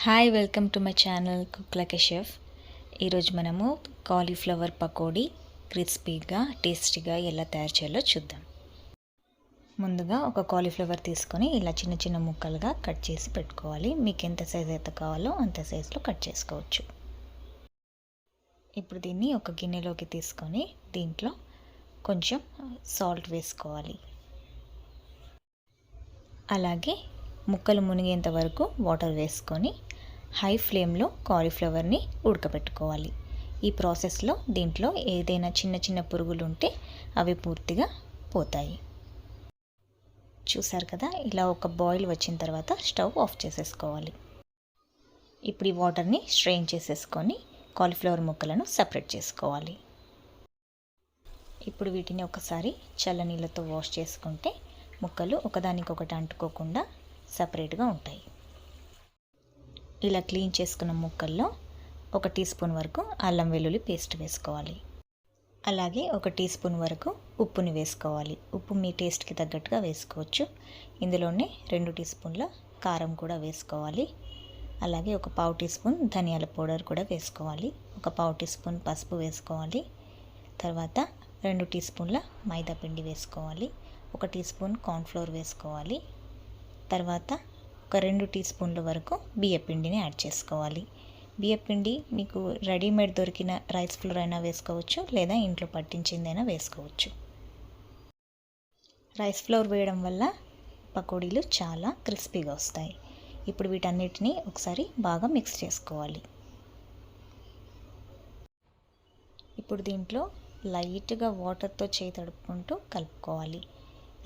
Hi welcome to my channel cook like a chef. ఈరోజు మనము cauliflower pakodi క్రిస్పీగా టేస్టీగా ఎలా తయారు చేయాలో చూద్దాం. ముందుగా ఒక కాలీఫ్లవర్ తీసుకొని ఇలా చిన్న చిన్న ముక్కలుగా కట్ చేసి పెట్టుకోవాలి. మీకు ఎంత సైజ్ అయితే కావాలో అంత సైజులో కట్ చేసుకోవచ్చు. ఇప్పుడు దీన్ని ఒక గిన్నెలోకి తీసుకొని దీంట్లో కొంచెం సాల్ట్ వేసుకోవాలి. అలాగే ముక్కలు మునిగేంత వరకు వాటర్ వేసుకొని హై ఫ్లేమ్లో కాలీఫ్లవర్ని ఉడకబెట్టుకోవాలి. ఈ ప్రాసెస్లో దీంట్లో ఏదైనా చిన్న చిన్న పురుగులు ఉంటే అవి పూర్తిగా పోతాయి. చూసారు కదా, ఇలా ఒక బాయిల్ వచ్చిన తర్వాత స్టవ్ ఆఫ్ చేసేసుకోవాలి. ఇప్పుడు ఈ వాటర్ని స్ట్రెయిన్ చేసేసుకొని కాలీఫ్లవర్ ముక్కలను సపరేట్ చేసుకోవాలి. ఇప్పుడు వీటిని ఒకసారి చల్లనీళ్ళతో వాష్ చేసుకుంటే ముక్కలు ఒకదానికొకటి అంటుకోకుండా సపరేట్గా ఉంటాయి. ఇలా క్లీన్ చేసుకున్న ముక్కల్లో 1 టీ స్పూన్ వరకు అల్లం వెల్లుల్లి పేస్ట్ వేసుకోవాలి. అలాగే 1 టీ స్పూన్ వరకు ఉప్పుని వేసుకోవాలి. ఉప్పు మీ టేస్ట్కి తగ్గట్టుగా వేసుకోవచ్చు. ఇందులోనే 2 టీ స్పూన్ల కారం కూడా వేసుకోవాలి. అలాగే 1/4 టీ స్పూన్ ధనియాల పౌడర్ కూడా వేసుకోవాలి. 1/4 టీ స్పూన్ పసుపు వేసుకోవాలి. తర్వాత 2 టీ స్పూన్ల మైదా పిండి వేసుకోవాలి. 1 టీ స్పూన్ కార్న్ఫ్లోర్ వేసుకోవాలి. తర్వాత ఒక 2 టీ స్పూన్ల వరకు బియ్యపిండిని యాడ్ చేసుకోవాలి. బియ్యపిండి మీకు రెడీమేడ్ దొరికిన రైస్ ఫ్లోర్ అయినా వేసుకోవచ్చు, లేదా ఇంట్లో పట్టించిందైనా వేసుకోవచ్చు. రైస్ ఫ్లోర్ వేయడం వల్ల పకోడీలు చాలా క్రిస్పీగా వస్తాయి. ఇప్పుడు వీటన్నిటిని ఒకసారి బాగా మిక్స్ చేసుకోవాలి. ఇప్పుడు దీంట్లో లైట్గా వాటర్తో చేయి తడుపుకుంటూ కలుపుకోవాలి.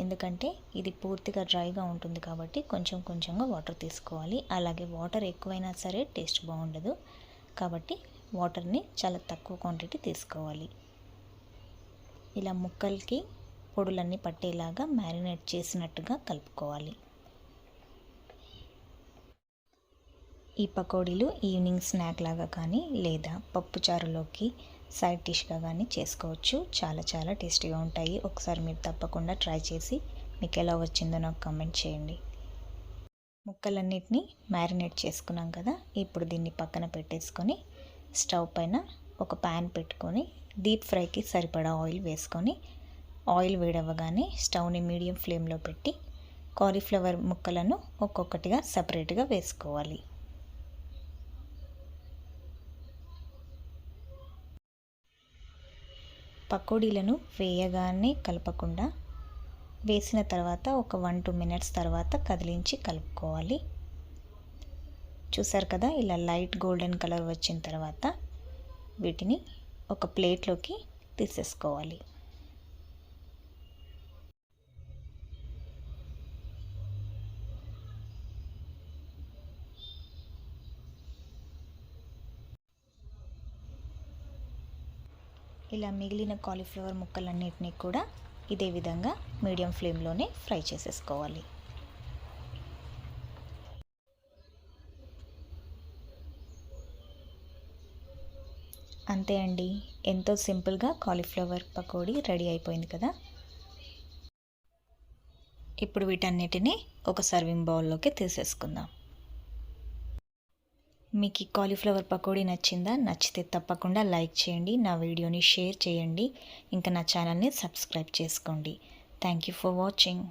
ఎందుకంటే ఇది పూర్తిగా డ్రైగా ఉంటుంది కాబట్టి కొంచెం కొంచెంగా వాటర్ తీసుకోవాలి. అలాగే వాటర్ ఎక్కువైనా సరే టేస్ట్ బాగుండదు కాబట్టి వాటర్ని చాలా తక్కువ క్వాంటిటీ తీసుకోవాలి. ఇలా ముక్కలకి పొడులన్నీ పట్టేలాగా మ్యారినేట్ చేసినట్టుగా కలుపుకోవాలి. ఈ పకోడీలు ఈవినింగ్ స్నాక్ లాగా కానీ లేదా పప్పుచారులోకి సైడ్ డిష్గా కానీ చేసుకోవచ్చు. చాలా చాలా టేస్టీగా ఉంటాయి. ఒకసారి మీరు తప్పకుండా ట్రై చేసి మీకు ఎలా వచ్చిందో నాకు కామెంట్ చేయండి. ముక్కలన్నిటినీ మ్యారినేట్ చేసుకున్నాం కదా, ఇప్పుడు దీన్ని పక్కన పెట్టేసుకొని స్టవ్ పైన ఒక ప్యాన్ పెట్టుకొని డీప్ ఫ్రైకి సరిపడా ఆయిల్ వేసుకొని ఆయిల్ వేడవగానే స్టవ్ని మీడియం ఫ్లేమ్లో పెట్టి కాలీఫ్లవర్ ముక్కలను ఒక్కొక్కటిగా సపరేట్గా వేసుకోవాలి. పకోడీలను వేయగానే కలపకుండా వేసిన తర్వాత ఒక 1-2 మినిట్స్ తర్వాత కదిలించి కలుపుకోవాలి. చూసారు కదా, ఇలా లైట్ గోల్డెన్ కలర్ వచ్చిన తర్వాత వీటిని ఒక ప్లేట్లోకి తీసేసుకోవాలి. ఇలా మిగిలిన కాలీఫ్లవర్ ముక్కలన్నిటినీ కూడా ఇదే విధంగా మీడియం ఫ్లేమ్లోనే ఫ్రై చేసేసుకోవాలి. అంతే అండి, ఎంతో సింపుల్గా కాలీఫ్లవర్ పకోడీ రెడీ అయిపోయింది కదా. ఇప్పుడు వీటన్నిటిని ఒక సర్వింగ్ బౌల్లోకి తీసేసుకుందాం. మీకు ఈ కాలీఫ్లవర్ పకోడీ నచ్చిందా? నచ్చితే తప్పకుండా లైక్ చేయండి, నా వీడియోని షేర్ చేయండి, ఇంకా నా ఛానల్ని సబ్స్క్రైబ్ చేసుకోండి. Thank you for watching.